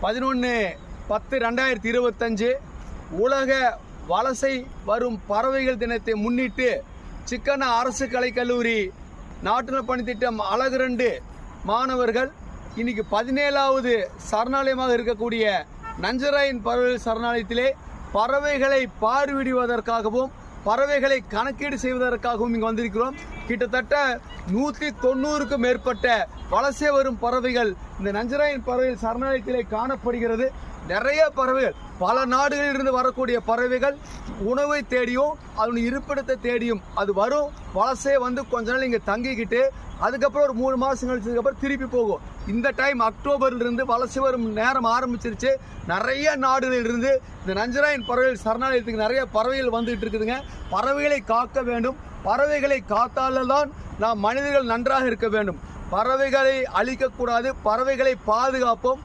11/10/2025 உலக வலசை வரும் பறவைகள் தினத்தை முன்னிட்டு சிக்கன அரசு கலைக்கல்லூரி நாட்டு பணித்திட்டம் அழகு 2 மாணவர்கள் இன்னைக்கு 17வது சரணாலயமாக இருக்கக்கூடிய நஞ்சராயன் பறவைகள் சரணாலயத்திலே பறவைகளை பார்வையிடுவதற்காகவும் பறவைகளை கணக்கீடு செய்வதற்காகவும் இங்கு வந்திருக்கிறோம். கிட்டத்தட்ட 190க்கும் மேற்பட்ட வலசை வரும் பறவைகள் இந்த நஞ்சராயன் பறவைகள் சரணாலயத்திலே காணப்படுகிறது. நிறைய பறவைகள் பல நாடுகளில் இருந்து வரக்கூடிய பறவைகள் உணவை தேடியும் அதனுடைய இருப்பிடத்தை தேடியும் அது வரும். வலசை வந்து கொஞ்ச நாள் இங்கே தங்கிக்கிட்டு அதுக்கப்புறம் ஒரு 3 மாதம் கழிச்சதுக்கப்புறம் திருப்பி போகும். இந்த டைம் அக்டோபர்லேருந்து வலசை வரும் நேரம் ஆரம்பிச்சிருச்சு. நிறைய நாடுகளிலிருந்து இந்த நஞ்சராயன் பறவைகள் சரணாலயத்துக்கு நிறைய பறவைகள் வந்துகிட்டு இருக்குதுங்க. பறவைகளை காக்க வேண்டும். பறவைகளை காத்தால்தான் நாம் மனிதர்கள் நன்றாக இருக்க வேண்டும். பறவைகளை அழிக்கக்கூடாது. பறவைகளை பாதுகாப்போம்.